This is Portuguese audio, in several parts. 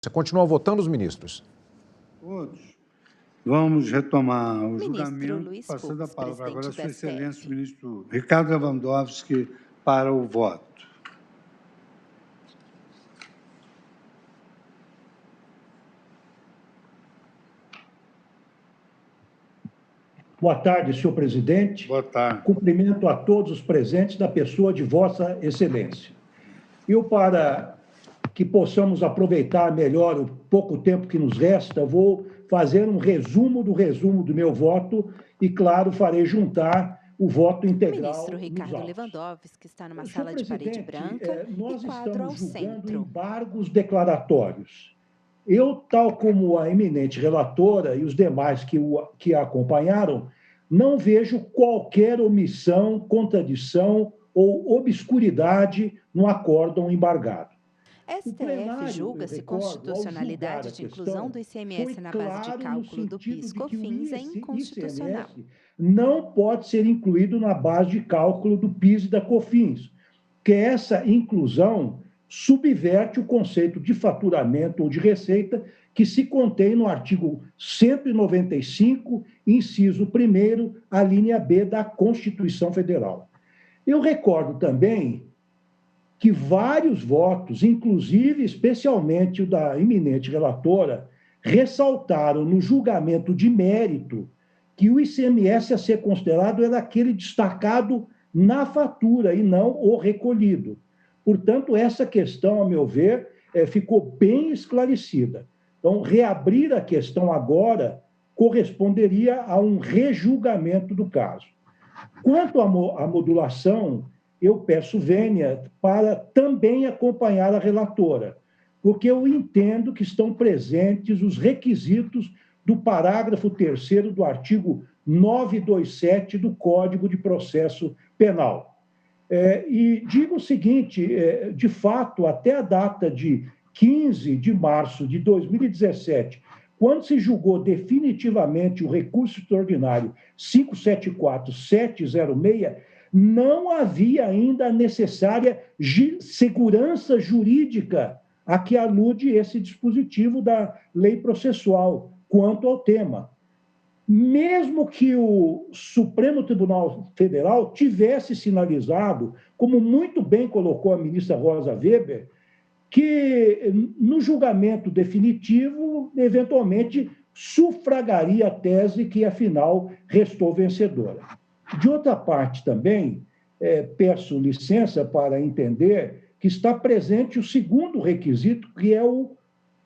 Você continua votando os ministros? Todos. Vamos retomar o Ministro julgamento, Luiz passando a Fux, palavra agora a presidente Sua da Excelência, STF. o ministro Ricardo Lewandowski, para o voto. Boa tarde, senhor presidente. Boa tarde. Cumprimento a todos os presentes da pessoa de Vossa Excelência. Eu, para que possamos aproveitar melhor o pouco tempo que nos resta, vou fazer um resumo do meu voto e, claro, farei juntar o voto integral. Ministro Ricardo Lewandowski está numa sala de parede branca nós e quadro ao estamos julgando centro. embargos declaratórios. Eu, tal como a eminente relatora e os demais que a acompanharam, não vejo qualquer omissão, contradição ou obscuridade no acórdão embargado. STF julga-se constitucionalidade de inclusão do ICMS na base de cálculo do PIS/COFINS é inconstitucional. Não pode ser incluído na base de cálculo do PIS e da COFINS, que essa inclusão subverte o conceito de faturamento ou de receita que se contém no artigo 195, inciso 1º, a linha B da Constituição Federal. Eu recordo também que vários votos, inclusive especialmente o da eminente relatora, ressaltaram no julgamento de mérito que o ICMS a ser considerado era aquele destacado na fatura e não o recolhido. Portanto, essa questão, a meu ver, ficou bem esclarecida. Então, reabrir a questão agora corresponderia a um rejulgamento do caso. Quanto à modulação, eu peço vênia para também acompanhar a relatora, porque eu entendo que estão presentes os requisitos do parágrafo 3º do artigo 927 do Código de Processo Penal. E digo o seguinte, de fato, até a data de 15 de março de 2017, quando se julgou definitivamente o recurso extraordinário 574-706, não havia ainda a necessária segurança jurídica a que alude esse dispositivo da lei processual quanto ao tema. Mesmo que o Supremo Tribunal Federal tivesse sinalizado, como muito bem colocou a ministra Rosa Weber, que no julgamento definitivo, eventualmente, sufragaria a tese que, afinal, restou vencedora. De outra parte, também, peço licença para entender que está presente o segundo requisito, que é o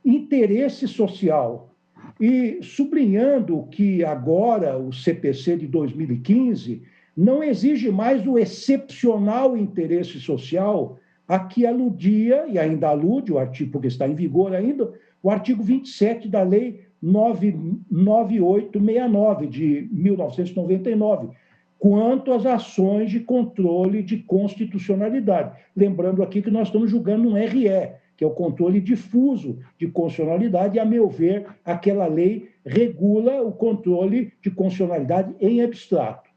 interesse social. E sublinhando que agora o CPC de 2015 não exige mais o excepcional interesse social a que aludia, e ainda alude, o artigo, porque está em vigor ainda, o artigo 27 da Lei 99869, de 1999, quanto às ações de controle de constitucionalidade. Lembrando aqui que nós estamos julgando um RE, que é o controle difuso de constitucionalidade, e, a meu ver, aquela lei regula o controle de constitucionalidade em abstrato.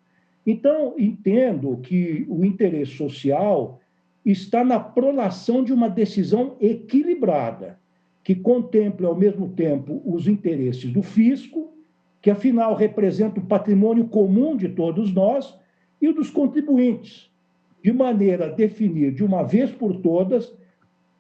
Então, entendo que o interesse social está na prolação de uma decisão equilibrada, que contempla, ao mesmo tempo, os interesses do fisco, que, afinal, representa o patrimônio comum de todos nós, e o dos contribuintes, de maneira a definir, de uma vez por todas,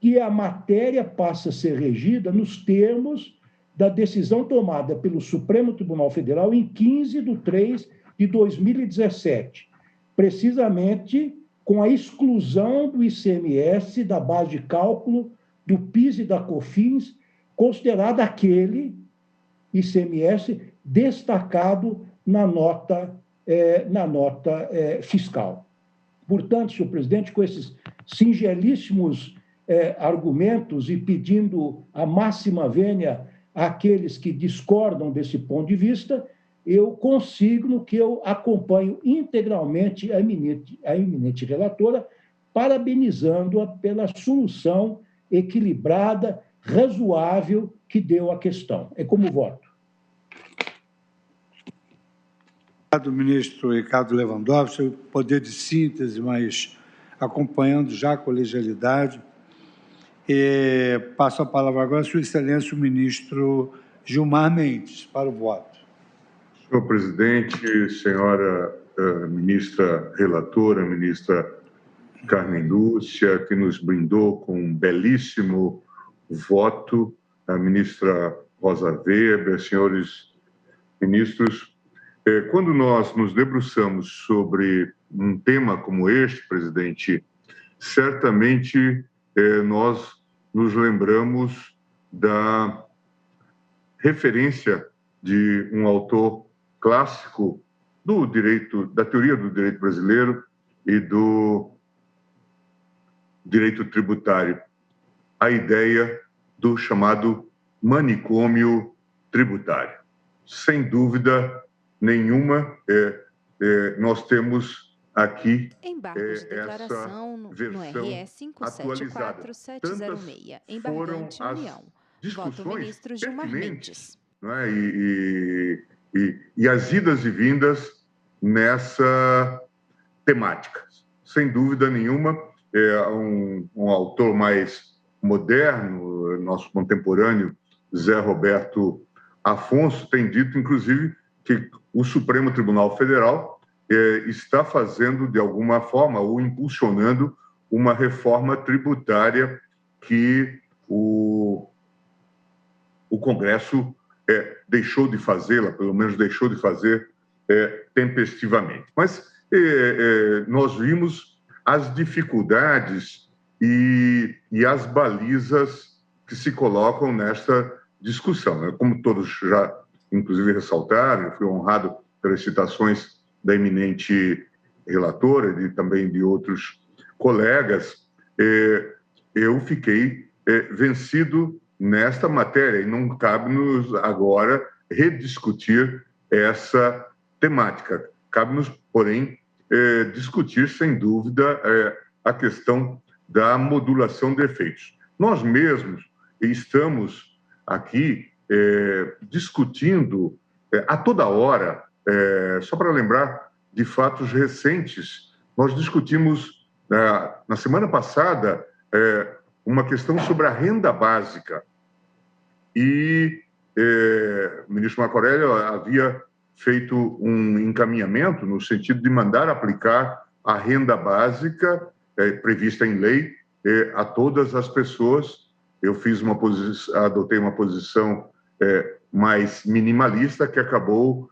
que a matéria passa a ser regida nos termos da decisão tomada pelo Supremo Tribunal Federal em 15 de 3 de 2017, precisamente com a exclusão do ICMS da base de cálculo do PIS e da COFINS, considerado aquele ICMS destacado na nota fiscal. Portanto, senhor presidente, com esses singelíssimos argumentos e pedindo a máxima vênia àqueles que discordam desse ponto de vista, eu consigno que eu acompanho integralmente a eminente relatora, parabenizando-a pela solução equilibrada, razoável que deu à questão. É como voto. Obrigado, ministro Ricardo Lewandowski, o poder de síntese, mas acompanhando já a colegialidade. Passo a palavra agora à Sua Excelência, o ministro Gilmar Mendes, para o voto. Senhor presidente, senhora ministra relatora, ministra Carmen Lúcia, que nos brindou com um belíssimo voto, a ministra Rosa Weber, senhores ministros, quando nós nos debruçamos sobre um tema como este, presidente, certamente nós nos lembramos da referência de um autor clássico do direito, da teoria do direito brasileiro e do direito tributário, a ideia do chamado manicômio tributário. Sem dúvida nenhuma, nós temos aqui Embargo de declaração no RS 574706, embargante União. Voto o ministro Gilmar Mendes. Não é? E as idas e vindas nessa temática. Sem dúvida nenhuma, um autor mais moderno, nosso contemporâneo, Zé Roberto Afonso, tem dito, inclusive, que o Supremo Tribunal Federal está fazendo, de alguma forma, ou impulsionando uma reforma tributária que o Congresso deixou de fazê-la, pelo menos deixou de fazer tempestivamente. Mas nós vimos as dificuldades e as balizas que se colocam nesta discussão. Como todos já, inclusive, ressaltaram, eu fui honrado pelas citações da eminente relatora e também de outros colegas, eu fiquei vencido nesta matéria e não cabe-nos agora rediscutir essa temática. Cabe-nos, porém, discutir, sem dúvida, a questão da modulação de efeitos. Nós mesmos estamos aqui discutindo a toda hora, só para lembrar de fatos recentes, nós discutimos na semana passada uma questão sobre a renda básica e o ministro Marco Aurélio havia feito um encaminhamento no sentido de mandar aplicar a renda básica prevista em lei a todas as pessoas. Eu adotei uma posição mais minimalista que acabou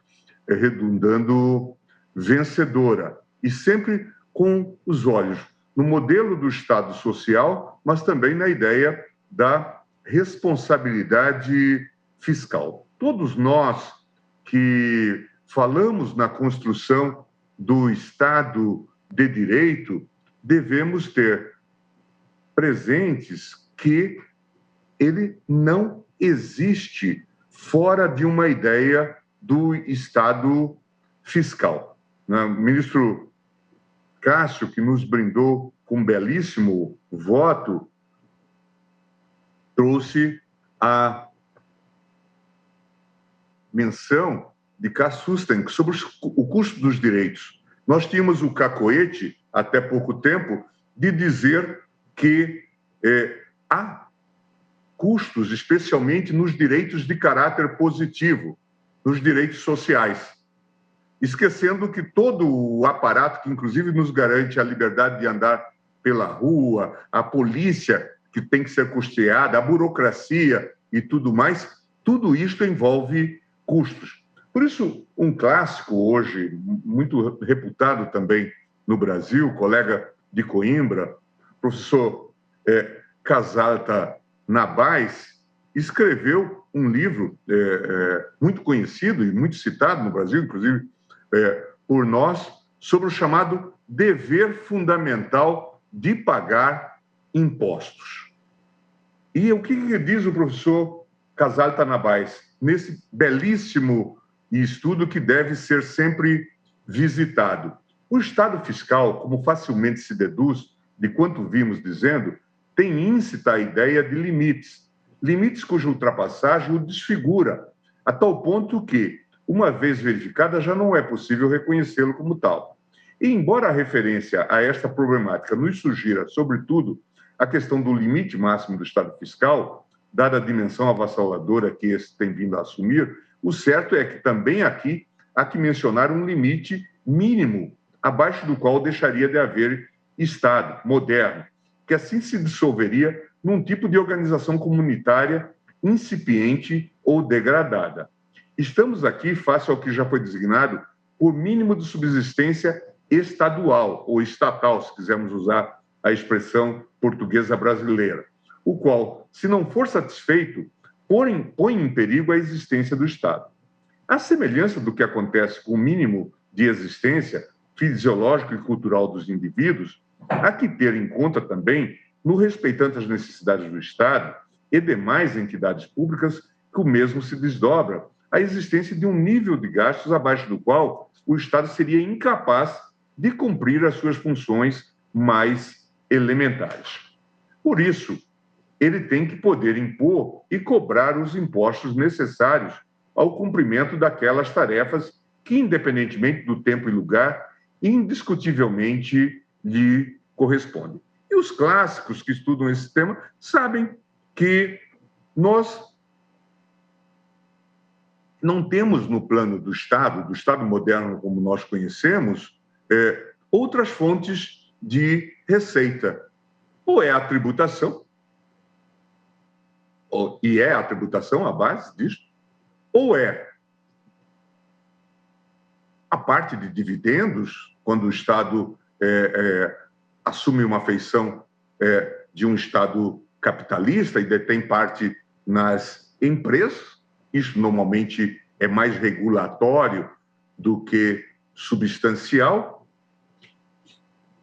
redundando vencedora e sempre com os olhos no modelo do Estado social, mas também na ideia da responsabilidade fiscal. Todos nós que falamos na construção do Estado de Direito devemos ter presentes que ele não existe fora de uma ideia do Estado fiscal. O ministro Cássio, que nos brindou com um belíssimo voto, trouxe a menção de Kassusten sobre o custo dos direitos. Nós tínhamos o cacoete, até pouco tempo, de dizer que há custos, especialmente nos direitos de caráter positivo, nos direitos sociais, esquecendo que todo o aparato que, inclusive, nos garante a liberdade de andar pela rua, a polícia que tem que ser custeada, a burocracia e tudo mais, tudo isto envolve custos. Por isso, um clássico hoje, muito reputado também no Brasil, colega de Coimbra, professor Casalta Nabais, escreveu um livro muito conhecido e muito citado no Brasil, inclusive por nós, sobre o chamado dever fundamental de pagar impostos. E o que diz o professor Casalta Nabais nesse belíssimo estudo que deve ser sempre visitado? O Estado fiscal, como facilmente se deduz de quanto vimos dizendo, tem íncita a ideia de limites, limites cuja ultrapassagem o desfigura, a tal ponto que, uma vez verificada, já não é possível reconhecê-lo como tal. E, embora a referência a esta problemática nos sugira, sobretudo, a questão do limite máximo do Estado fiscal, dada a dimensão avassaladora que esse tem vindo a assumir, o certo é que também aqui há que mencionar um limite mínimo, abaixo do qual deixaria de haver Estado moderno, que assim se dissolveria num tipo de organização comunitária incipiente ou degradada. Estamos aqui face ao que já foi designado por mínimo de subsistência estadual ou estatal, se quisermos usar a expressão portuguesa brasileira, o qual, se não for satisfeito, põe em perigo a existência do Estado. A semelhança do que acontece com o mínimo de existência fisiológico e cultural dos indivíduos, há que ter em conta também, no respeitante às necessidades do Estado e demais entidades públicas, que o mesmo se desdobra, a existência de um nível de gastos abaixo do qual o Estado seria incapaz de cumprir as suas funções mais elementares. Por isso, ele tem que poder impor e cobrar os impostos necessários ao cumprimento daquelas tarefas que, independentemente do tempo e lugar, indiscutivelmente lhe correspondem. E os clássicos que estudam esse tema sabem que nós não temos no plano do Estado moderno como nós conhecemos, outras fontes de receita. Ou é a tributação, e é a tributação a base disso, ou é a parte de dividendos, quando o Estado assume uma feição de um Estado capitalista e detém parte nas empresas. Isso normalmente é mais regulatório do que substancial.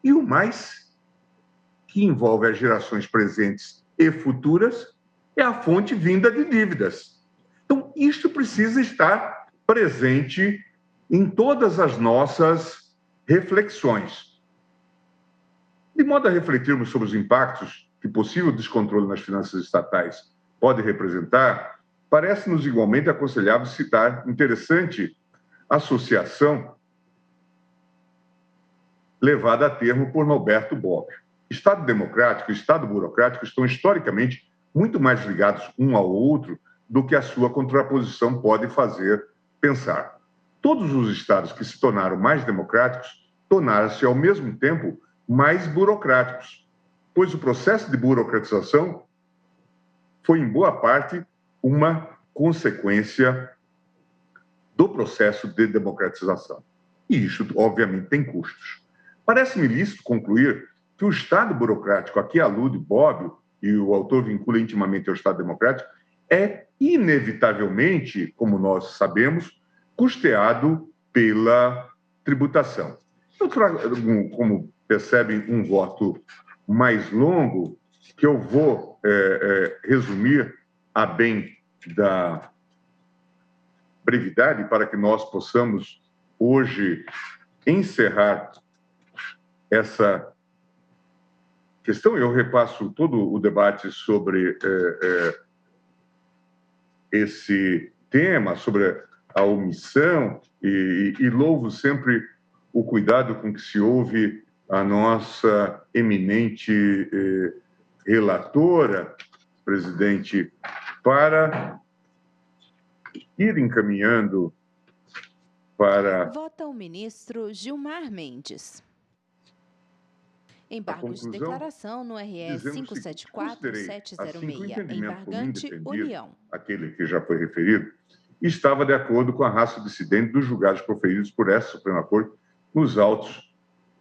E o mais, que envolve as gerações presentes e futuras, é a fonte vinda de dívidas. Então, isso precisa estar presente em todas as nossas reflexões. De modo a refletirmos sobre os impactos que possível descontrole nas finanças estatais pode representar, parece-nos igualmente aconselhável citar interessante associação levada a termo por Norberto Bobbio. Estado democrático e Estado burocrático estão historicamente muito mais ligados um ao outro do que a sua contraposição pode fazer pensar. Todos os estados que se tornaram mais democráticos tornaram-se, ao mesmo tempo, mais burocráticos, pois o processo de burocratização foi, em boa parte, uma consequência do processo de democratização. E isso, obviamente, tem custos. Parece-me lícito concluir que o Estado burocrático a que alude Bobbio, e o autor vincula intimamente ao Estado democrático, é inevitavelmente, como nós sabemos, custeado pela tributação. Eu trago, como percebem, um voto mais longo, que eu vou resumir a bem da brevidade, para que nós possamos hoje encerrar essa questão. Eu repasso todo o debate sobre esse tema, sobre a omissão, e louvo sempre o cuidado com que se ouve a nossa eminente relatora, presidente, para ir encaminhando para... Vota o ministro Gilmar Mendes. Embargos de declaração no RS 574-706, embargante União. Aquele que já foi referido, estava de acordo com a raça dissidente dos julgados proferidos por essa Suprema Corte nos autos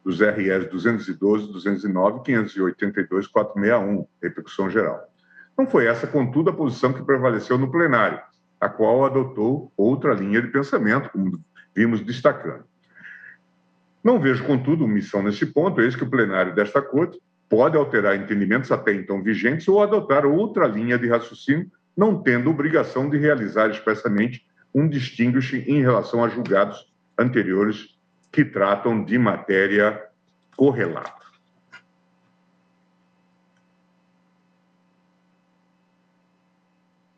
dos RS 212, 209, 582, 461, repercussão geral. Não foi essa, contudo, a posição que prevaleceu no plenário, a qual adotou outra linha de pensamento, como vimos destacando. Não vejo, contudo, omissão nesse ponto, eis que o plenário desta Corte pode alterar entendimentos até então vigentes ou adotar outra linha de raciocínio, não tendo obrigação de realizar expressamente um distinguish em relação a julgados anteriores que tratam de matéria correlata.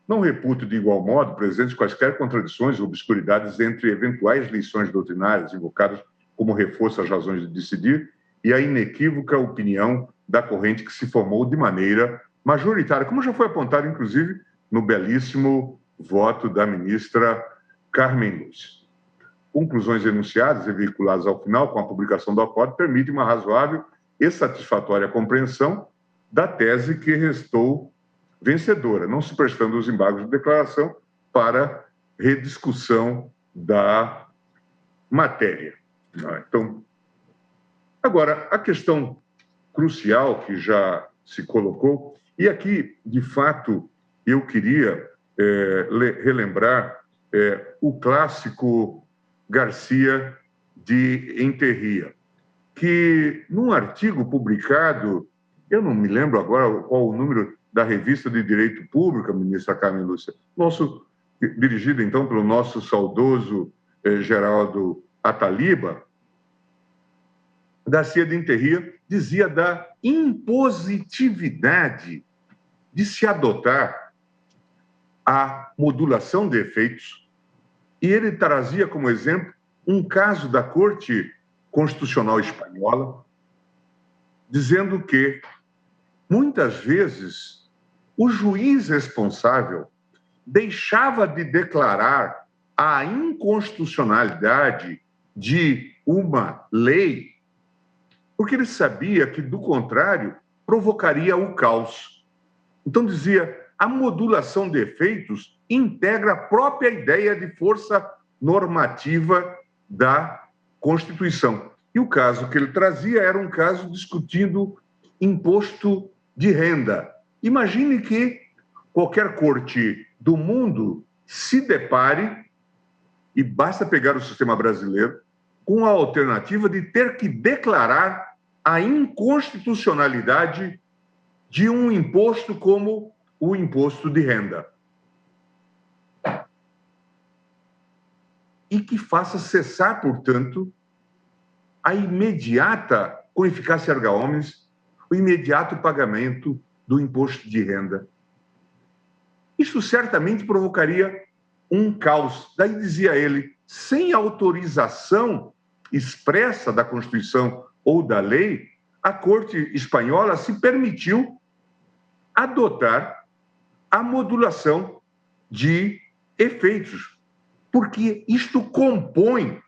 Não reputo, de igual modo, presentes quaisquer contradições ou obscuridades entre eventuais lições doutrinárias invocadas como reforço às razões de decidir e a inequívoca opinião da corrente que se formou de maneira majoritária, como já foi apontado, inclusive, no belíssimo voto da ministra Carmen Lúcia. Conclusões enunciadas e veiculadas ao final com a publicação do acordo permitem uma razoável e satisfatória compreensão da tese que restou vencedora, não se prestando os embargos de declaração para rediscussão da matéria. Então, agora, a questão crucial que já se colocou, e aqui, de fato, eu queria relembrar o clássico Garcia de Enterria, que, num artigo publicado, eu não me lembro agora qual o número da Revista de Direito Público, a ministra Carmen Lúcia, dirigido, então, pelo nosso saudoso Geraldo Ataliba, Garcia de Enterria dizia da impositividade de se adotar a modulação de efeitos, e ele trazia como exemplo um caso da Corte Constitucional Espanhola, dizendo que, muitas vezes, o juiz responsável deixava de declarar a inconstitucionalidade de uma lei porque ele sabia que, do contrário, provocaria o caos. Então, dizia, a modulação de efeitos integra a própria ideia de força normativa da Constituição. E o caso que ele trazia era um caso discutindo imposto de renda. Imagine que qualquer corte do mundo se depare, e basta pegar o sistema brasileiro, com a alternativa de ter que declarar a inconstitucionalidade de um imposto como o imposto de renda. E que faça cessar, portanto, a imediata, com eficácia erga omnes, o imediato pagamento do imposto de renda. Isso certamente provocaria um caos. Daí dizia ele, sem autorização expressa da Constituição ou da lei, a Corte Espanhola se permitiu adotar a modulação de efeitos, porque isto compõe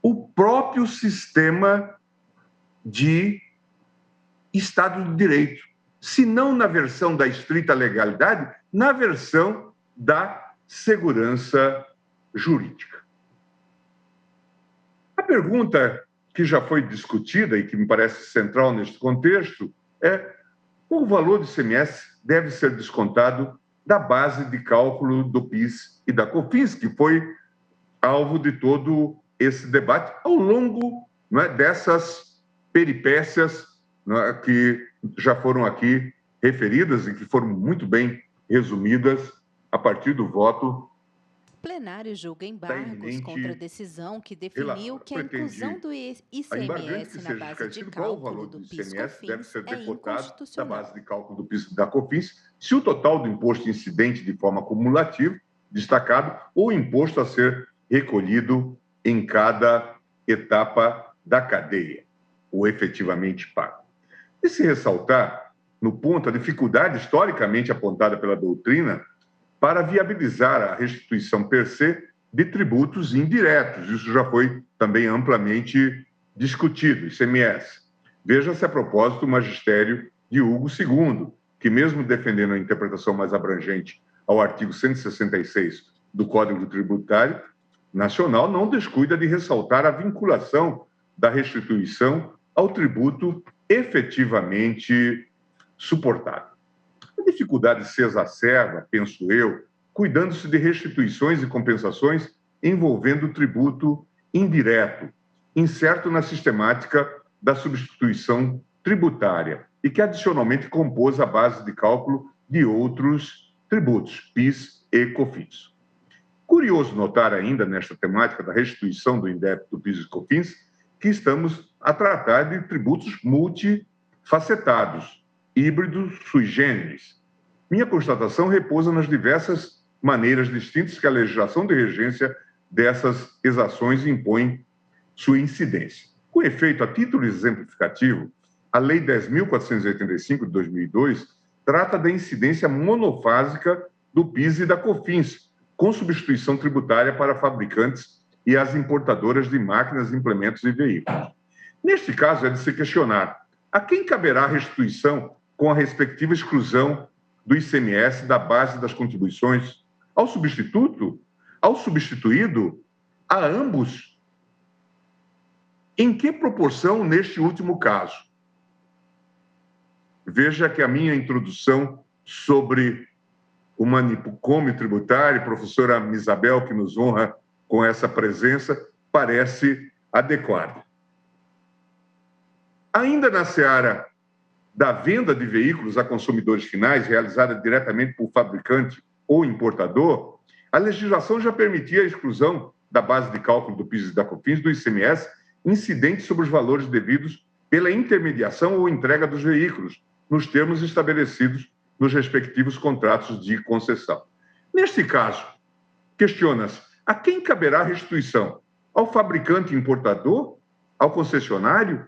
o próprio sistema de Estado de Direito, se não na versão da estrita legalidade, na versão da segurança jurídica. A pergunta que já foi discutida e que me parece central neste contexto é: o valor do ICMS deve ser descontado da base de cálculo do PIS e da COFINS, que foi alvo de todo esse debate ao longo, não é, dessas peripécias, não é, que já foram aqui referidas e que foram muito bem resumidas a partir do voto. O plenário julga embargos contra a decisão que definiu que a inclusão do ICMS na base de cálculo do PIS/COFINS deve ser é decotado da inconstitucional. base de cálculo do PIS e da COFINS se o total do imposto incidente de forma cumulativa, destacado, ou imposto a ser recolhido em cada etapa da cadeia, ou efetivamente pago. E se ressaltar, no ponto, a dificuldade historicamente apontada pela doutrina para viabilizar a restituição per se de tributos indiretos. Isso já foi também amplamente discutido, ICMS. Veja-se a propósito o magistério de Hugo II, que mesmo defendendo a interpretação mais abrangente ao artigo 166 do Código Tributário Nacional, não descuida de ressaltar a vinculação da restituição ao tributo efetivamente suportado. A dificuldade se exacerba, penso eu, cuidando-se de restituições e compensações envolvendo tributo indireto, incerto na sistemática da substituição tributária e que adicionalmente compôs a base de cálculo de outros tributos, PIS e COFINS. Curioso notar ainda nesta temática da restituição do indébito do PIS e COFINS que estamos a tratar de tributos multifacetados, híbridos sui generis. Minha constatação repousa nas diversas maneiras distintas que a legislação de regência dessas exações impõe sua incidência. Com efeito, a título exemplificativo, a Lei 10.485, de 2002, trata da incidência monofásica do PIS e da COFINS, com substituição tributária para fabricantes e as importadoras de máquinas, implementos e veículos. Neste caso, é de se questionar a quem caberá a restituição com a respectiva exclusão do ICMS da base das contribuições? Ao substituto? Ao substituído? A ambos? Em que proporção neste último caso? Veja que a minha introdução sobre o manicômio tributário, professora Isabel, que nos honra com essa presença, parece adequada. Ainda na seara da venda de veículos a consumidores finais, realizada diretamente por fabricante ou importador, a legislação já permitia a exclusão da base de cálculo do PIS e da COFINS do ICMS incidente sobre os valores devidos pela intermediação ou entrega dos veículos, nos termos estabelecidos nos respectivos contratos de concessão. Neste caso, questiona-se a quem caberá a restituição? Ao fabricante importador? Ao concessionário?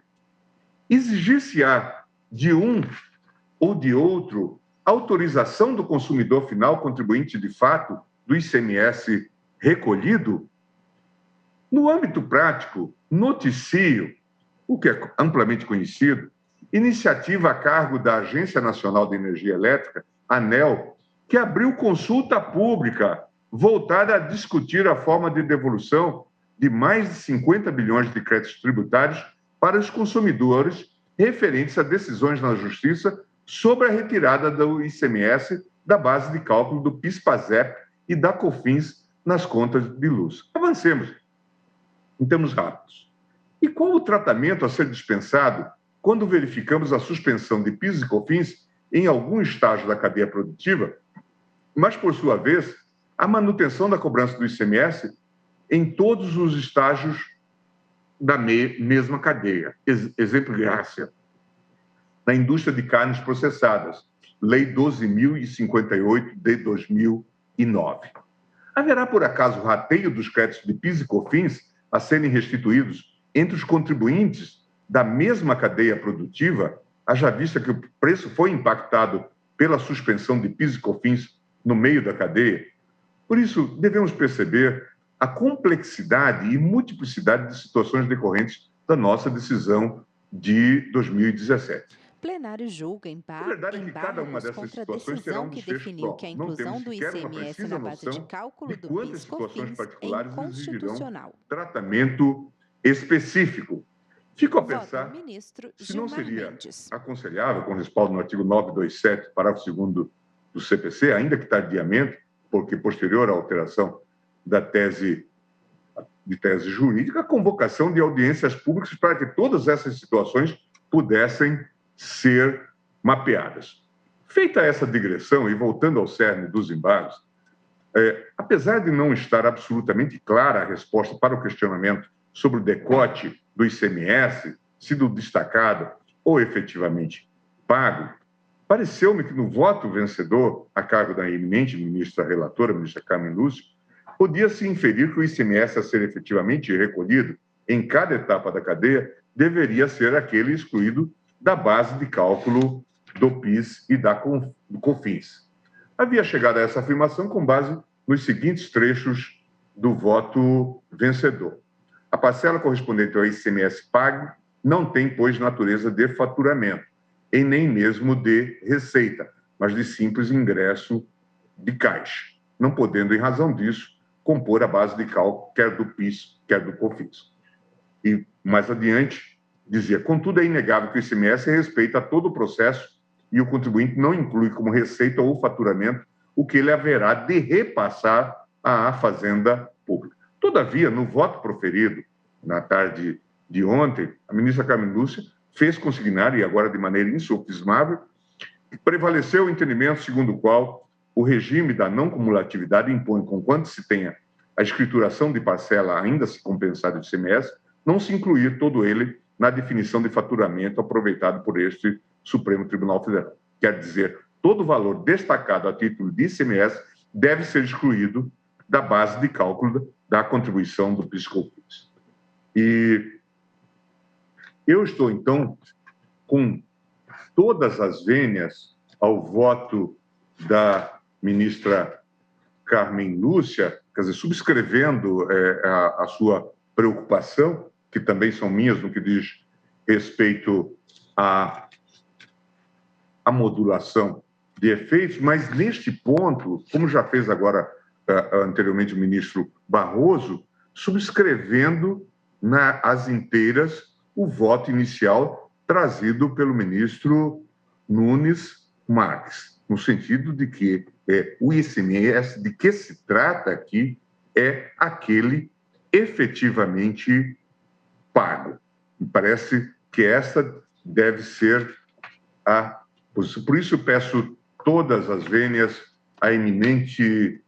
Exigir-se-á de um ou de outro autorização do consumidor final contribuinte de fato do ICMS recolhido? No âmbito prático, noticio, o que é amplamente conhecido, iniciativa a cargo da Agência Nacional de Energia Elétrica, ANEEL, que abriu consulta pública voltada a discutir a forma de devolução de mais de 50 bilhões de créditos tributários para os consumidores referentes a decisões na Justiça sobre a retirada do ICMS da base de cálculo do PIS/PASEP e da COFINS nas contas de luz. Avancemos em termos rápidos. E qual o tratamento a ser dispensado quando verificamos a suspensão de PIS e COFINS em algum estágio da cadeia produtiva, mas, por sua vez, a manutenção da cobrança do ICMS em todos os estágios da mesma cadeia? Exemplo Grácia, na indústria de carnes processadas, Lei 12.058 de 2009. Haverá, por acaso, rateio dos créditos de PIS e COFINS a serem restituídos entre os contribuintes da mesma cadeia produtiva, haja vista que o preço foi impactado pela suspensão de PIS e COFINS no meio da cadeia? Por isso, devemos perceber a complexidade e multiplicidade de situações decorrentes da nossa decisão de 2017. Plenário julga embargos contra a decisão que definiu que a inclusão do ICMS na base de cálculo do PIS/COFINS é inconstitucional. Tratamento específico. Fico a pensar se não Gilmar seria Mendes. aconselhável, com respaldo no artigo 927, parágrafo 2º do CPC, ainda que tardiamente, porque posterior à alteração da tese jurídica, a convocação de audiências públicas para que todas essas situações pudessem ser mapeadas. Feita essa digressão e voltando ao cerne dos embargos, apesar de não estar absolutamente clara a resposta para o questionamento sobre o decote do ICMS, sido destacado ou efetivamente pago, pareceu-me que no voto vencedor, a cargo da eminente ministra relatora, ministra Carmen Lúcia, podia-se inferir que o ICMS a ser efetivamente recolhido em cada etapa da cadeia deveria ser aquele excluído da base de cálculo do PIS e do COFINS. Havia chegado a essa afirmação com base nos seguintes trechos do voto vencedor. A parcela correspondente ao ICMS pago não tem, pois, natureza de faturamento, e nem mesmo de receita, mas de simples ingresso de caixa, não podendo, em razão disso, compor a base de cálculo quer do PIS, quer do COFINS. E, mais adiante, dizia, contudo, é inegável que o ICMS respeita todo o processo e o contribuinte não inclui como receita ou faturamento o que ele haverá de repassar à Fazenda Pública. Todavia, no voto proferido, na tarde de ontem, a ministra Carmen Lúcia fez consignar, e agora de maneira insofismável, que prevaleceu o entendimento segundo o qual o regime da não cumulatividade impõe, conquanto se tenha a escrituração de parcela ainda se compensada de ICMS, não se incluir todo ele na definição de faturamento aproveitado por este Supremo Tribunal Federal. Quer dizer, todo valor destacado a título de ICMS deve ser excluído da base de cálculo da contribuição do PIS/COFINS. E eu estou, então, com todas as vênias ao voto da ministra Carmen Lúcia, quer dizer, subscrevendo a sua preocupação, que também são minhas no que diz respeito à modulação de efeitos, mas neste ponto, como já fez agora anteriormente o ministro Barroso, subscrevendo às inteiras o voto inicial trazido pelo ministro Nunes Marques, no sentido de que o ICMS de que se trata aqui é aquele efetivamente pago. Me parece que essa deve ser a posição. Por isso, eu peço todas as vênias à eminente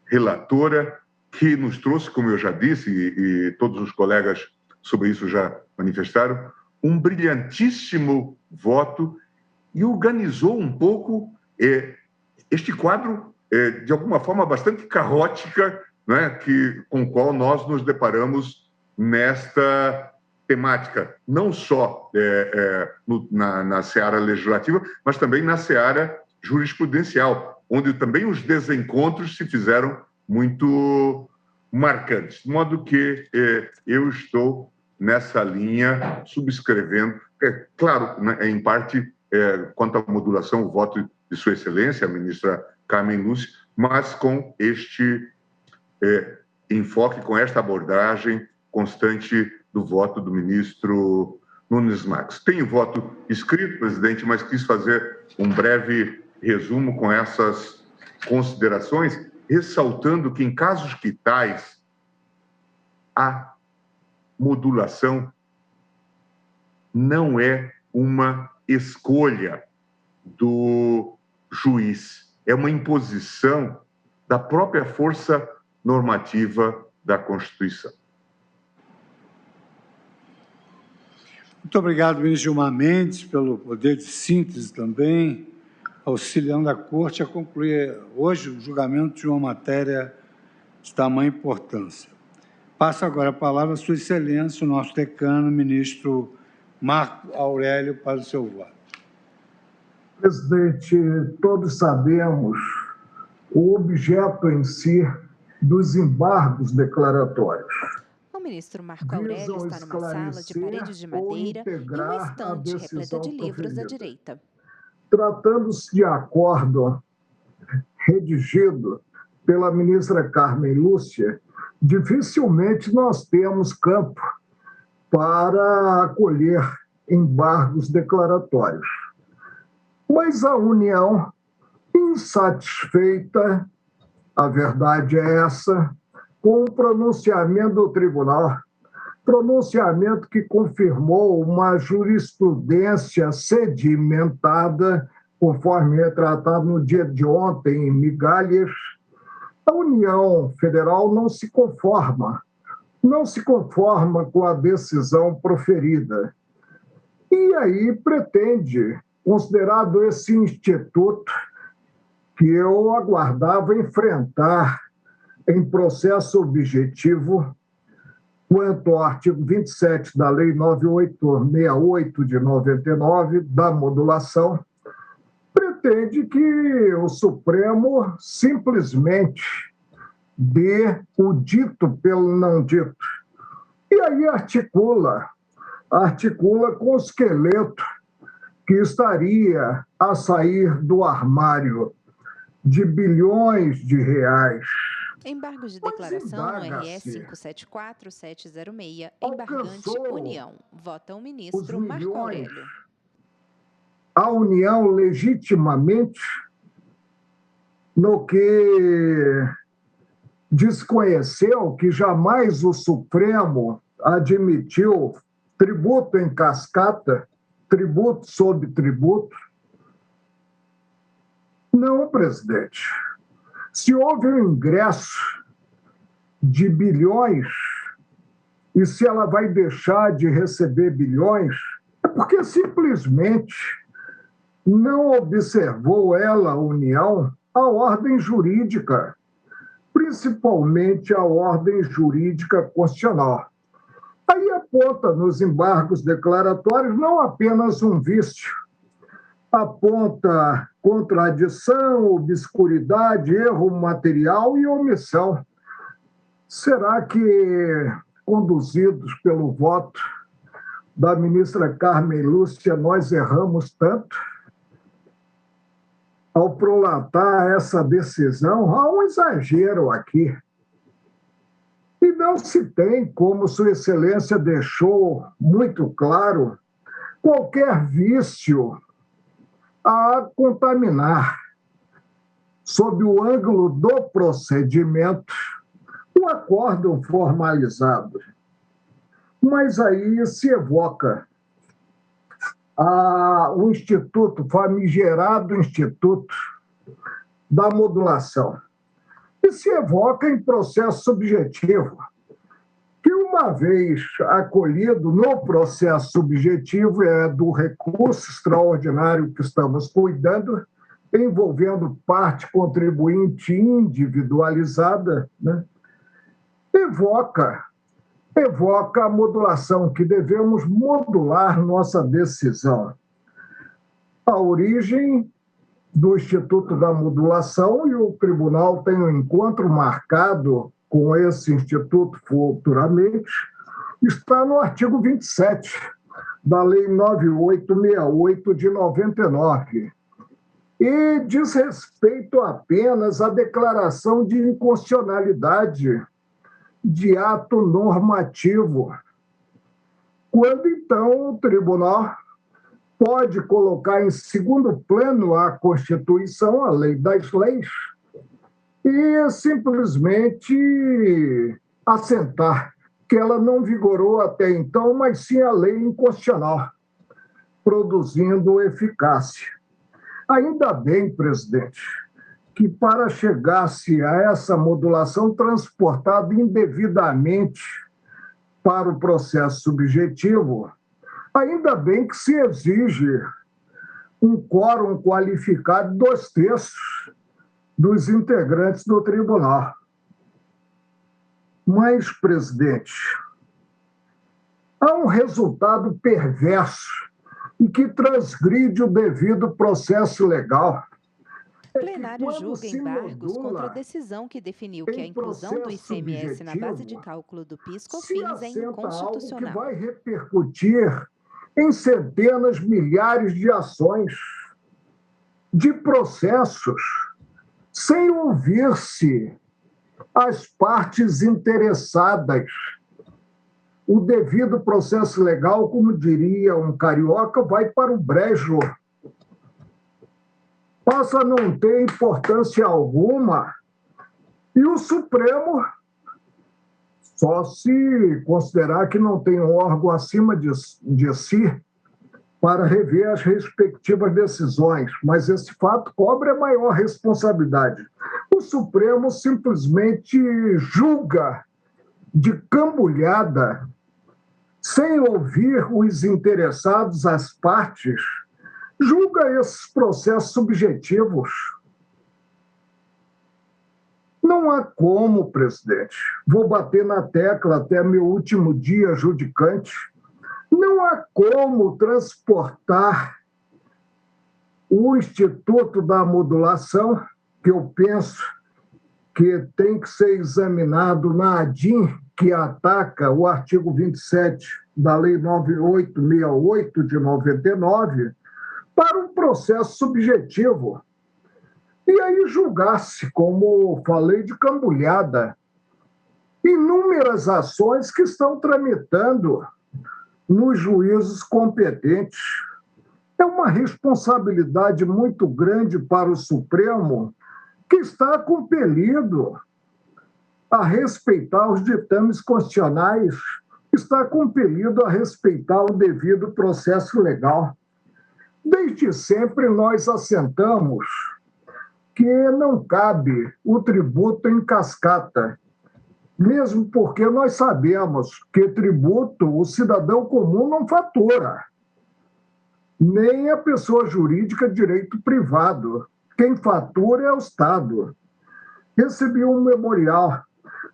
relatora, que nos trouxe, como eu já disse, e todos os colegas sobre isso já manifestaram, um brilhantíssimo voto e organizou um pouco este quadro, de alguma forma, bastante caótica, né, com o qual nós nos deparamos nesta temática, não só na seara legislativa, mas também na seara jurisprudencial, onde também os desencontros se fizeram muito marcantes. De modo que eu estou nessa linha, subscrevendo, claro, né, em parte, quanto à modulação, o voto de Sua Excelência, a ministra Carmen Lúcia, mas com este enfoque, com esta abordagem constante do voto do ministro Nunes Marques. Tenho voto escrito, presidente, mas quis fazer um breve resumo com essas considerações, ressaltando que, em casos que tais, a modulação não é uma escolha do juiz, é uma imposição da própria força normativa da Constituição. Muito obrigado, ministro Gilmar Mendes, pelo poder de síntese também, auxiliando a Corte a concluir hoje o julgamento de uma matéria de tamanha importância. Passo agora a palavra a Sua Excelência, o nosso decano, ministro Marco Aurélio, para o seu voto. Presidente, todos sabemos o objeto em si dos embargos declaratórios. O ministro Marco Aurélio está numa sala de paredes de madeira e uma estante repleta de livros à direita. Tratando-se de acordo redigido pela ministra Carmen Lúcia, dificilmente nós temos campo para acolher embargos declaratórios. Mas a União, insatisfeita, a verdade é essa, com o pronunciamento do tribunal, pronunciamento que confirmou uma jurisprudência sedimentada, conforme retratado no dia de ontem em Migalhas, a União Federal não se conforma com a decisão proferida. E aí pretende, considerado esse instituto que eu aguardava enfrentar em processo objetivo, quanto ao artigo 27 da Lei 9868 de 99, da modulação, pretende que o Supremo simplesmente dê o dito pelo não dito. E aí articula com o esqueleto que estaria a sair do armário de bilhões de reais. Embargos de declaração no RS 574706, embargante União. Vota o ministro Marco Aurélio. A União legitimamente, no que desconheceu que jamais o Supremo admitiu tributo em cascata, tributo sobre tributo. Não, presidente. Se houve um ingresso de bilhões e se ela vai deixar de receber bilhões, é porque simplesmente não observou ela, a União, a ordem jurídica, principalmente a ordem jurídica constitucional, Aí aponta nos embargos declaratórios não apenas um vício, aponta contradição, obscuridade, erro material e omissão. Será que, conduzidos pelo voto da ministra Carmen Lúcia, nós erramos tanto? Ao prolatar essa decisão, há um exagero aqui. E não se tem, como Sua Excelência deixou muito claro, qualquer vício a contaminar, sob o ângulo do procedimento, o acórdão formalizado. Mas aí se evoca o Instituto, famigerado Instituto da Modulação. E se evoca em processo subjetivo, que uma vez acolhido no processo subjetivo do recurso extraordinário que estamos cuidando, envolvendo parte contribuinte individualizada, né? evoca a modulação, que devemos modular nossa decisão. A origem do Instituto da Modulação, e o tribunal tem um encontro marcado com esse instituto futuramente, está no artigo 27 da Lei 9868 de 99, e diz respeito apenas à declaração de inconstitucionalidade de ato normativo, quando então o tribunal pode colocar em segundo plano a Constituição, a lei das leis, e simplesmente assentar que ela não vigorou até então, mas sim a lei inconstitucional, produzindo eficácia. Ainda bem, presidente, que para chegar-se a essa modulação transportada indevidamente para o processo subjetivo, ainda bem que se exige um quórum qualificado de 2/3 dos integrantes do tribunal. Mas, presidente, há um resultado perverso e que transgride o devido processo legal. O plenário julga embargos contra a decisão que definiu que a inclusão do ICMS na base de cálculo do PIS/COFINS é inconstitucional. Algo que vai repercutir em centenas, milhares de ações, de processos, sem ouvir-se as partes interessadas. O devido processo legal, como diria um carioca, vai para o brejo. Passa a não ter importância alguma, e o Supremo, só se considerar que não tem um órgão acima de si para rever as respectivas decisões, mas esse fato cobra a maior responsabilidade. O Supremo simplesmente julga de cambulhada, sem ouvir os interessados, as partes, julga esses processos subjetivos. Não há como, presidente, vou bater na tecla até meu último dia judicante, não há como transportar o Instituto da Modulação, que eu penso que tem que ser examinado na ADIM, que ataca o artigo 27 da Lei 9868 de 99, para um processo subjetivo. E aí julgar-se, como falei, de cambulhada, inúmeras ações que estão tramitando nos juízos competentes. É uma responsabilidade muito grande para o Supremo, que está compelido a respeitar os ditames constitucionais, está compelido a respeitar o devido processo legal. Desde sempre nós assentamos que não cabe o tributo em cascata, mesmo porque nós sabemos que tributo o cidadão comum não fatura, nem a pessoa jurídica de direito privado. Quem fatura é o Estado. Recebi um memorial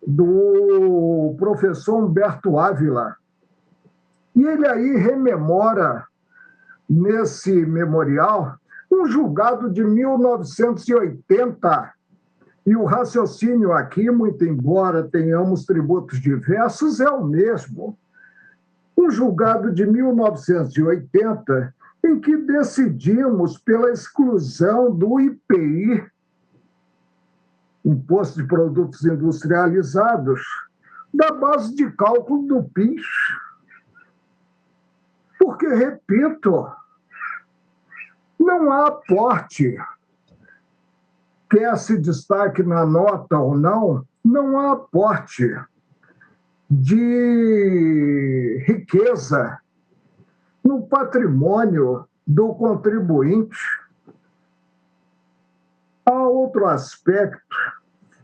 do professor Humberto Ávila, E ele aí rememora, nesse memorial, um julgado de 1980. E o raciocínio aqui, muito embora tenhamos tributos diversos, é o mesmo. Um julgado de 1980, em que decidimos pela exclusão do IPI, Imposto de Produtos Industrializados, da base de cálculo do PIS. Porque, repito, não há aporte, quer se destaque na nota ou não, não há aporte de riqueza no patrimônio do contribuinte. Há outro aspecto,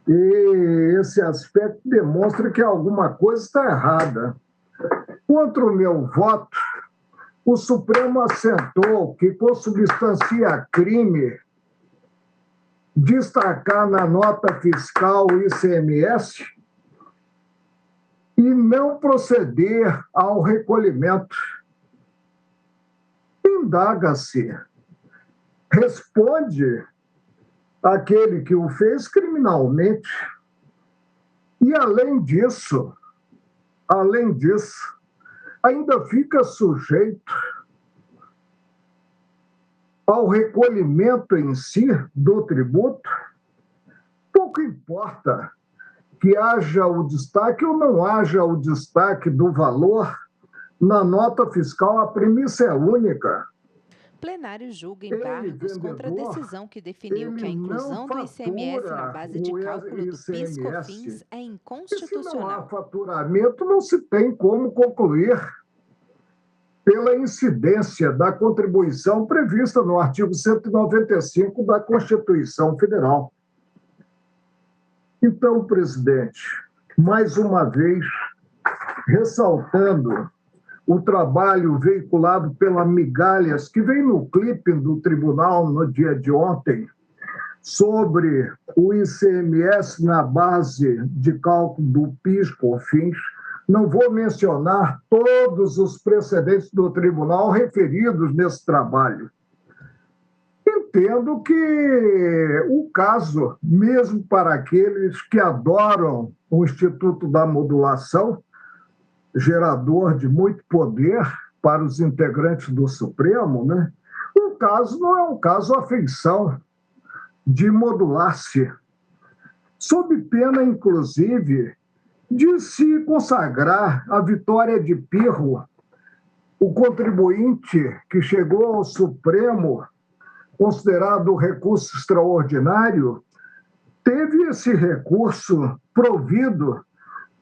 e esse aspecto demonstra que alguma coisa está errada. Contra o meu voto, o Supremo assentou que consubstancia crime destacar na nota fiscal o ICMS e não proceder ao recolhimento. Indaga-se, responde aquele que o fez criminalmente. E, além disso, ainda fica sujeito ao recolhimento em si do tributo. Pouco importa que haja o destaque ou não haja o destaque do valor na nota fiscal, a premissa é única. Plenário julga embargos contra a decisão que definiu que a inclusão do ICMS na base de cálculo do PIS/COFINS é inconstitucional. E se não há faturamento, não se tem como concluir pela incidência da contribuição prevista no artigo 195 da Constituição Federal. Então, presidente, mais uma vez, ressaltando o trabalho veiculado pela Migalhas, que vem no clipe do tribunal no dia de ontem, sobre o ICMS na base de cálculo do PIS/COFINS. Não vou mencionar todos os precedentes do tribunal referidos nesse trabalho. Entendo que o caso, mesmo para aqueles que adoram o Instituto da Modulação, gerador de muito poder para os integrantes do Supremo, né? O caso não é um caso afeição de modular-se, sob pena, inclusive, de se consagrar a vitória de Pirro, o contribuinte que chegou ao Supremo, considerado recurso extraordinário, teve esse recurso provido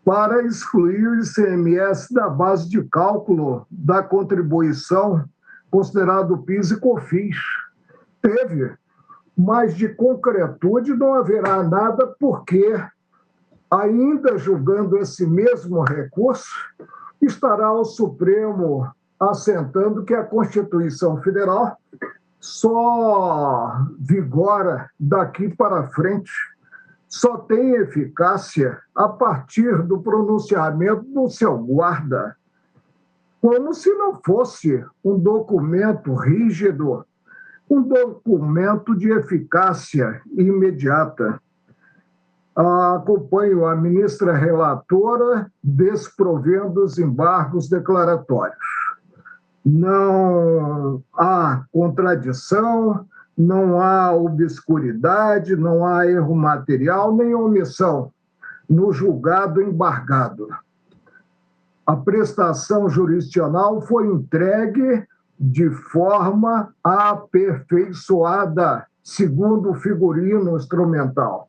para excluir o ICMS da base de cálculo da contribuição, considerado PIS e COFINS. Teve, mas de concretude não haverá nada, porque, ainda julgando esse mesmo recurso, estará o Supremo assentando que a Constituição Federal só vigora daqui para frente, só tem eficácia a partir do pronunciamento do seu guarda, como se não fosse um documento rígido, um documento de eficácia imediata. Acompanho a ministra relatora desprovendo os embargos declaratórios. Não há contradição, não há obscuridade, não há erro material nem omissão no julgado embargado. A prestação jurisdicional foi entregue de forma aperfeiçoada, segundo o figurino instrumental.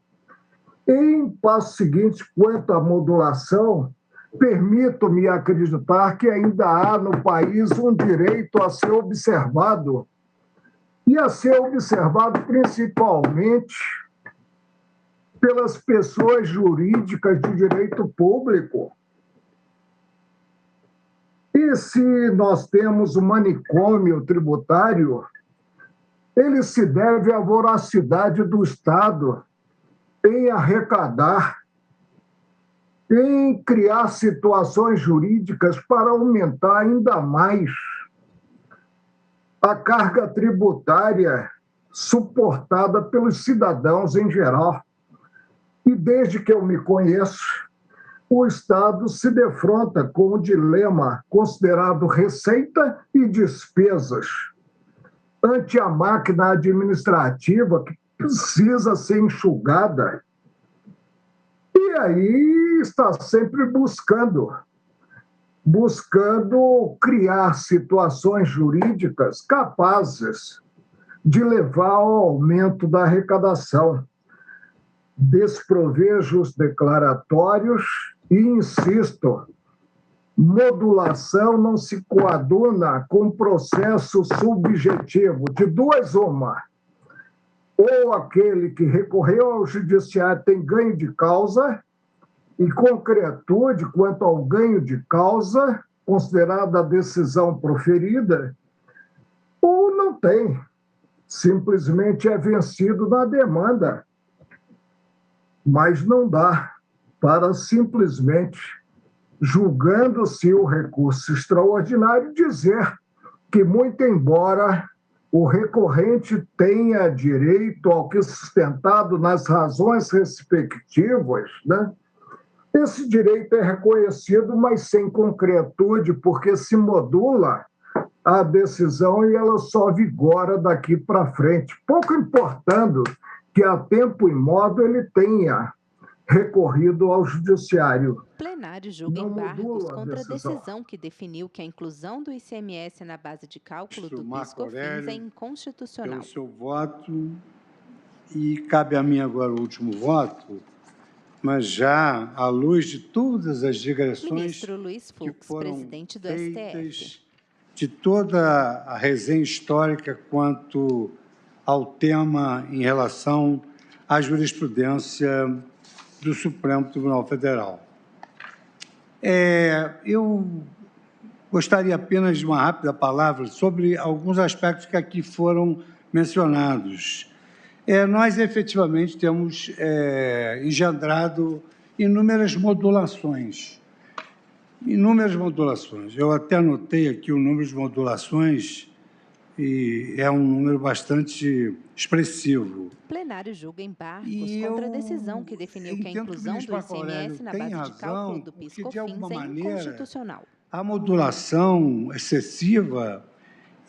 Em passo seguinte, quanto à modulação, permito-me acreditar que ainda há no país um direito a ser observado, e a ser observado principalmente pelas pessoas jurídicas de direito público. E se nós temos um manicômio tributário, ele se deve à voracidade do Estado em arrecadar em criar situações jurídicas para aumentar ainda mais a carga tributária suportada pelos cidadãos em geral. E desde que eu me conheço, o Estado se defronta com o dilema considerado receita e despesas ante a máquina administrativa que precisa ser enxugada. E aí está sempre buscando criar situações jurídicas capazes de levar ao aumento da arrecadação, desprovejos declaratórios e, insisto, modulação não se coaduna com processo subjetivo. De duas, uma. Ou aquele que recorreu ao judiciário tem ganho de causa e concretude quanto ao ganho de causa, considerada a decisão proferida, ou não tem. Simplesmente é vencido na demanda. Mas não dá para simplesmente, julgando-se o recurso extraordinário, dizer que, muito embora o recorrente tenha direito ao que é sustentado nas razões respectivas, né? Esse direito é reconhecido, mas sem concretude, porque se modula a decisão e ela só vigora daqui para frente, pouco importando que a tempo e modo ele tenha recorrido ao judiciário. O plenário julga embargos contra a decisão que definiu que a inclusão do ICMS na base de cálculo do PIS/COFINS é inconstitucional. Pelo seu voto, e cabe a mim agora o último voto, mas já à luz de todas as digressões Ministro Luiz Fux, que foram presidente do feitas, STF. de toda a resenha histórica quanto ao tema em relação à jurisprudência do Supremo Tribunal Federal. Eu gostaria apenas de uma rápida palavra sobre alguns aspectos que aqui foram mencionados. Nós, efetivamente, temos engendrado inúmeras modulações. Eu até anotei aqui o número de modulações e é um número bastante expressivo. O plenário julga embargos contra a decisão que definiu que a inclusão do ICMS na base de cálculo do PIS/COFINS é inconstitucional. A modulação excessiva,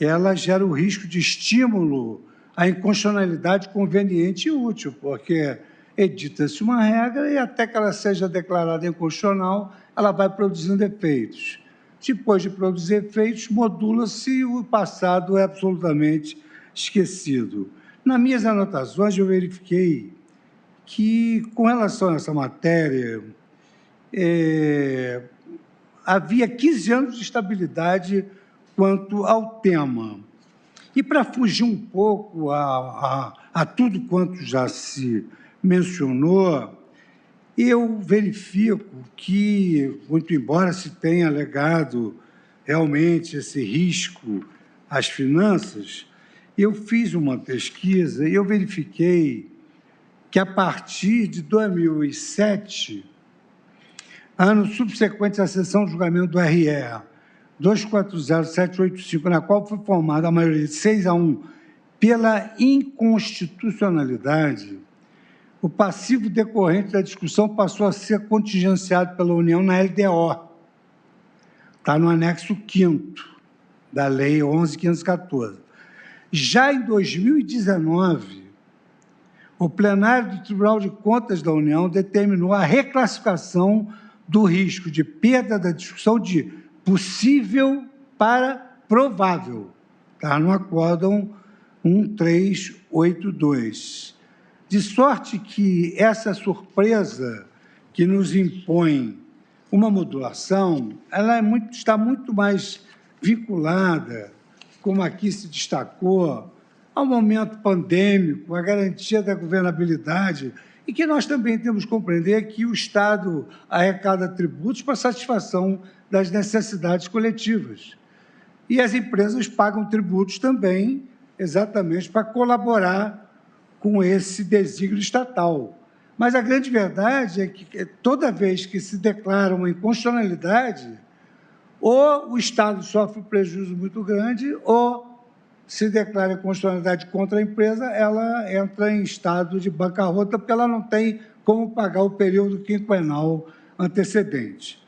ela gera o risco de estímulo à inconstitucionalidade conveniente e útil, porque edita-se uma regra e até que ela seja declarada inconstitucional, ela vai produzindo efeitos. Depois de produzir efeitos, modula-se e o passado é absolutamente esquecido. Nas minhas anotações, eu verifiquei que, com relação a essa matéria, havia 15 anos de estabilidade quanto ao tema. E, para fugir um pouco a tudo quanto já se mencionou, eu verifico que, muito embora se tenha alegado realmente esse risco às finanças, eu fiz uma pesquisa e eu verifiquei que, a partir de 2007, ano subsequente à sessão de julgamento do RE 240785, na qual foi formada a maioria de 6-1 pela inconstitucionalidade, o passivo decorrente da discussão passou a ser contingenciado pela União na LDO. Está no anexo 5º da Lei 11.514. Já em 2019, o plenário do Tribunal de Contas da União determinou a reclassificação do risco de perda da discussão de possível para provável. Está no acórdão 1382. De sorte que essa surpresa que nos impõe uma modulação, ela está muito mais vinculada, como aqui se destacou, ao momento pandêmico, à garantia da governabilidade, e que nós também temos que compreender que o Estado arrecada tributos para satisfação das necessidades coletivas. E as empresas pagam tributos também, exatamente para colaborar com esse desígnio estatal. Mas a grande verdade é que toda vez que se declara uma inconstitucionalidade, ou o Estado sofre um prejuízo muito grande, ou se declara inconstitucionalidade contra a empresa, ela entra em estado de bancarrota, porque ela não tem como pagar o período quinquenal antecedente.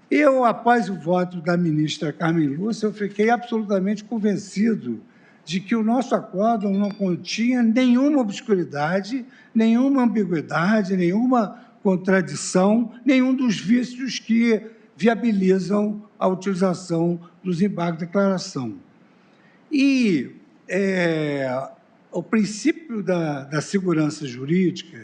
Eu, após o voto da ministra Carmen Lúcia, eu fiquei absolutamente convencido de que o nosso acordo não continha nenhuma obscuridade, nenhuma ambiguidade, nenhuma contradição, nenhum dos vícios que viabilizam a utilização dos embargos de declaração. E o princípio da segurança jurídica,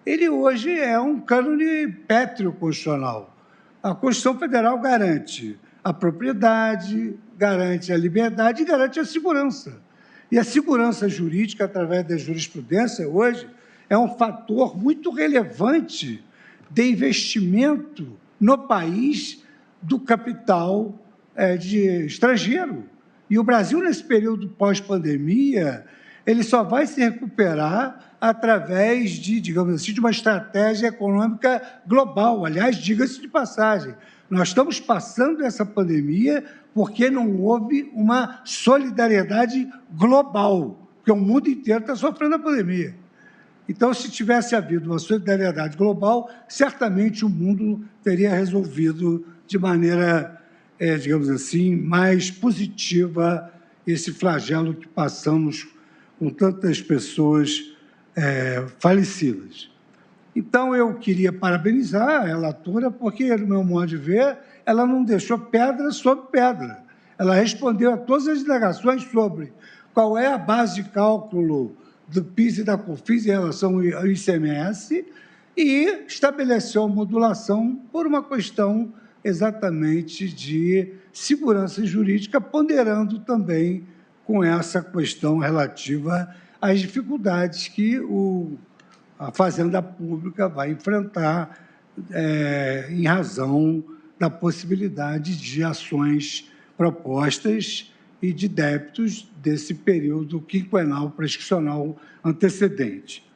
ele hoje é um cânone pétreo constitucional. A Constituição Federal garante a propriedade, garante a liberdade e garante a segurança. E a segurança jurídica, através da jurisprudência, hoje, é um fator muito relevante de investimento no país do capital estrangeiro. E o Brasil, nesse período pós-pandemia, ele só vai se recuperar através de, digamos assim, de uma estratégia econômica global. Aliás, diga-se de passagem, nós estamos passando essa pandemia porque não houve uma solidariedade global, porque o mundo inteiro está sofrendo a pandemia. Então, se tivesse havido uma solidariedade global, certamente o mundo teria resolvido de maneira, digamos assim, mais positiva esse flagelo que passamos com tantas pessoas falecidas. Então, eu queria parabenizar a relatora, porque, no meu modo de ver, ela não deixou pedra sobre pedra. Ela respondeu a todas as indagações sobre qual é a base de cálculo do PIS e da COFINS em relação ao ICMS e estabeleceu a modulação por uma questão exatamente de segurança jurídica, ponderando também com essa questão relativa às dificuldades que a Fazenda Pública vai enfrentar em razão da possibilidade de ações propostas e de débitos desse período quinquenal prescricional antecedente.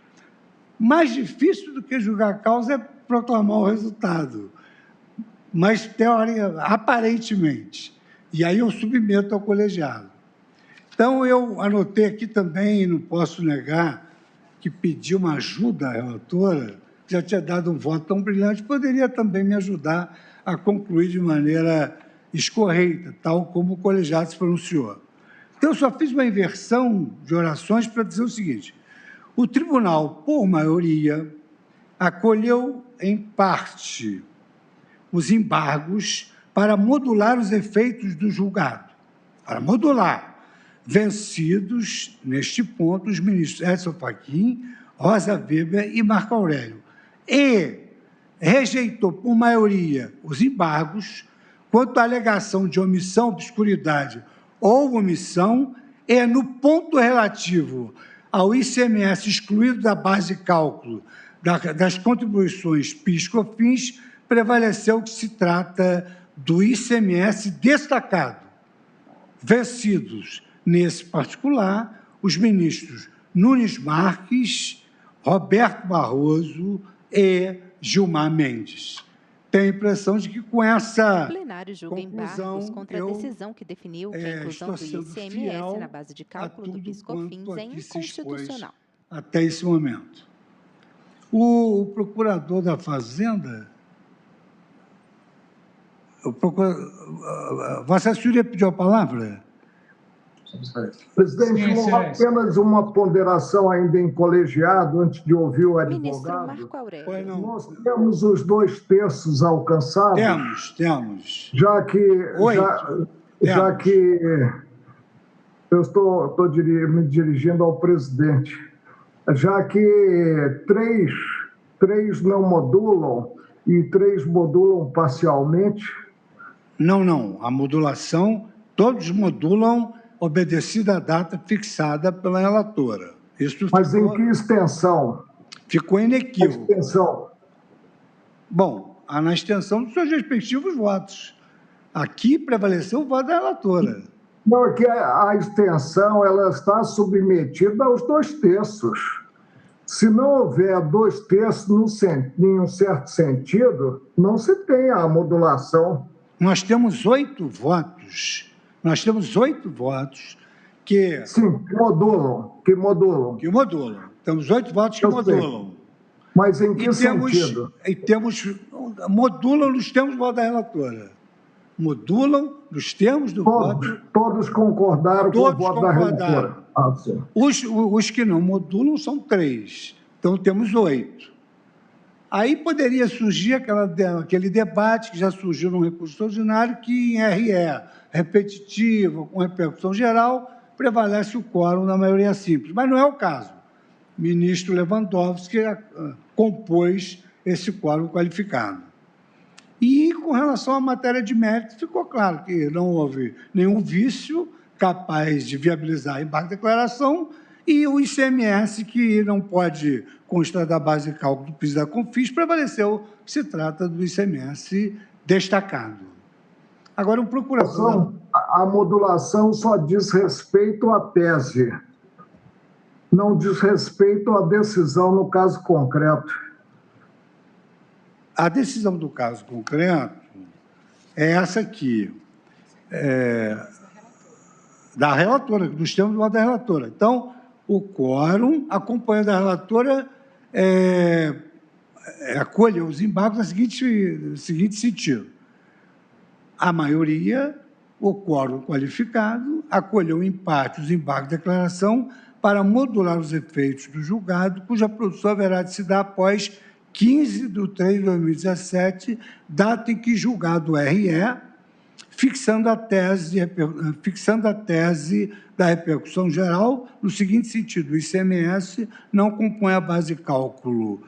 Mais difícil do que julgar a causa é proclamar o resultado, mas aparentemente. E aí eu submeto ao colegiado. Então, eu anotei aqui também, e não posso negar, que pedi uma ajuda à relatora, já tinha dado um voto tão brilhante, poderia também me ajudar a concluir de maneira escorreita, tal como o colegiado se pronunciou. Então, eu só fiz uma inversão de orações para dizer o seguinte: o tribunal, por maioria, acolheu em parte os embargos para modular os efeitos do julgado, para modular, vencidos, neste ponto, os ministros Edson Fachin, Rosa Weber e Marco Aurélio, e rejeitou, por maioria, os embargos quanto à alegação de omissão, obscuridade ou omissão, e no ponto relativo ao ICMS excluído da base de cálculo das contribuições PIS/COFINS, prevaleceu que se trata do ICMS destacado, vencidos, nesse particular, os ministros Nunes Marques, Roberto Barroso e Gilmar Mendes. Tenho a impressão de que com essa o plenário julga conclusão, embargos contra a decisão que definiu que a inclusão do ICMS na base de cálculo do PIS/COFINS é inconstitucional. Até esse momento. O procurador da Fazenda, Vossa Senhoria pediu a palavra? Presidente, apenas uma ponderação ainda em colegiado, antes de ouvir o advogado. Ministro Marco Aurélio. Nós temos os 2/3 alcançados. Temos. Já que eu estou me dirigindo ao presidente, já que três não modulam e 3 modulam parcialmente. Não. A modulação, todos modulam obedecida a data fixada pela relatora. Isso Mas em que extensão? Ficou inequívoco. A extensão. Bom, na extensão dos seus respectivos votos. Aqui prevaleceu o voto da relatora. Não, é que a extensão ela está submetida aos 2/3. Se não houver 2/3 em um certo sentido, não se tem a modulação. Nós temos 8 votos. Nós temos 8 votos que... Sim, que modulam. Que modulam. Temos 8 votos que modulam. Mas em que sentido? Modulam nos termos do voto da relatora. Modulam nos termos do voto... Todos concordaram com o voto da relatora. Os que não modulam são 3. Então, temos 8. Aí poderia surgir aquele debate que já surgiu no recurso extraordinário, que em RE repetitivo, com repercussão geral, prevalece o quórum da maioria simples. Mas não é o caso. O ministro Lewandowski compôs esse quórum qualificado. E, com relação à matéria de mérito, ficou claro que não houve nenhum vício capaz de viabilizar a embarque de declaração e o ICMS, que não pode constar da base de cálculo do PIS e da COFINS, prevaleceu que se trata do ICMS destacado. Agora, o procurador... A modulação só diz respeito à tese, não diz respeito à decisão no caso concreto. A decisão do caso concreto é essa aqui, da relatora, dos termos do voto da relatora. Então, o quórum, acompanhando a relatora, acolheu os embargos no seguinte sentido. A maioria, o quórum qualificado, acolheu em parte os embargos de declaração para modular os efeitos do julgado, cuja produção haverá de se dar após 15 de 3 de 2017, data em que julgado RE, fixando a tese da repercussão geral, no seguinte sentido: o ICMS não compõe a base de cálculo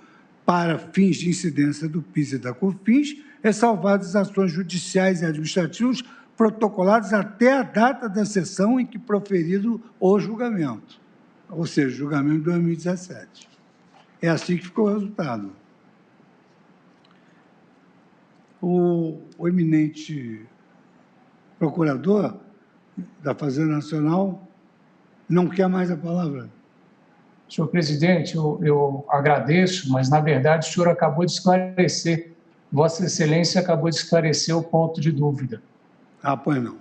para fins de incidência do PIS e da COFINS, ressalvadas as ações judiciais e administrativas protocoladas até a data da sessão em que proferido o julgamento, ou seja, julgamento de 2017. É assim que ficou o resultado. O eminente procurador da Fazenda Nacional não quer mais a palavra. Senhor presidente, eu agradeço, mas, na verdade, o senhor acabou de esclarecer, Vossa Excelência acabou de esclarecer o ponto de dúvida. Ah, pois não.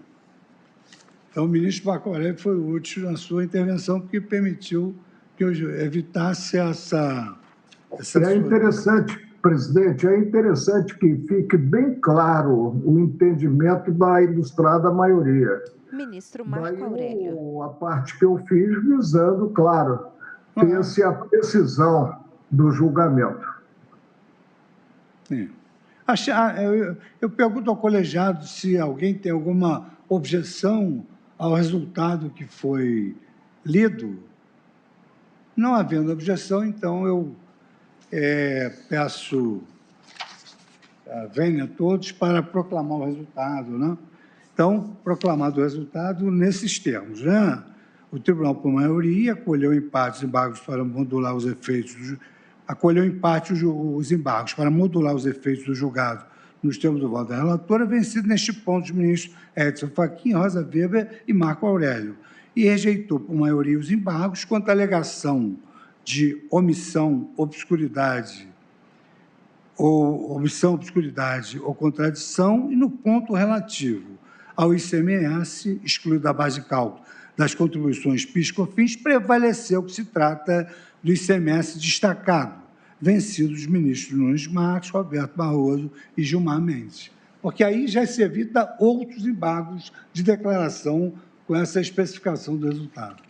Então, o ministro Marco Aurélio foi útil na sua intervenção, porque permitiu que eu evitasse essa interessante, presidente, é interessante que fique bem claro o entendimento da ilustrada maioria. Ministro Marco Aurélio. A parte que eu fiz visando, claro, ter-se a precisão do julgamento. Sim. Eu pergunto ao colegiado se alguém tem alguma objeção ao resultado que foi lido. Não havendo objeção, então eu peço vênia a todos para proclamar o resultado, né? Então, proclamado o resultado nesses termos, né? O Tribunal, por maioria, acolheu em parte os embargos para modular os efeitos os embargos para modular os efeitos do julgado nos termos do voto da relatora, vencido neste ponto os ministros Edson Fachin, Rosa Weber e Marco Aurélio, e rejeitou por maioria os embargos quanto à alegação de omissão, obscuridade ou contradição, e no ponto relativo ao ICMS, excluído da base de cálculo das contribuições PIS/COFINS, prevaleceu que se trata do ICMS destacado, vencido os ministros Nunes Marques, Roberto Barroso e Gilmar Mendes, porque aí já se evita outros embargos de declaração com essa especificação do resultado.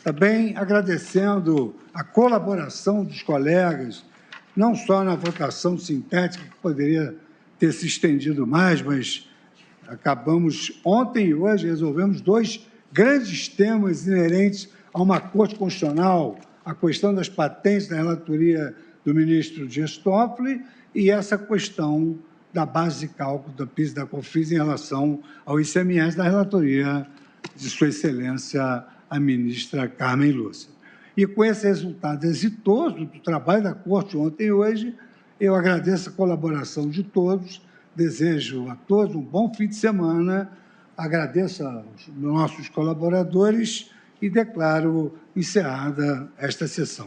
Também agradecendo a colaboração dos colegas, não só na votação sintética, que poderia ter se estendido mais, mas acabamos ontem e hoje, resolvemos 2 grandes temas inerentes a uma Corte Constitucional, a questão das patentes da relatoria do ministro Dias Toffoli e essa questão da base de cálculo da PIS e da COFINS em relação ao ICMS da relatoria de Sua Excelência, a ministra Carmen Lúcia. E com esse resultado exitoso do trabalho da Corte ontem e hoje, eu agradeço a colaboração de todos, desejo a todos um bom fim de semana, agradeço aos nossos colaboradores e declaro encerrada esta sessão.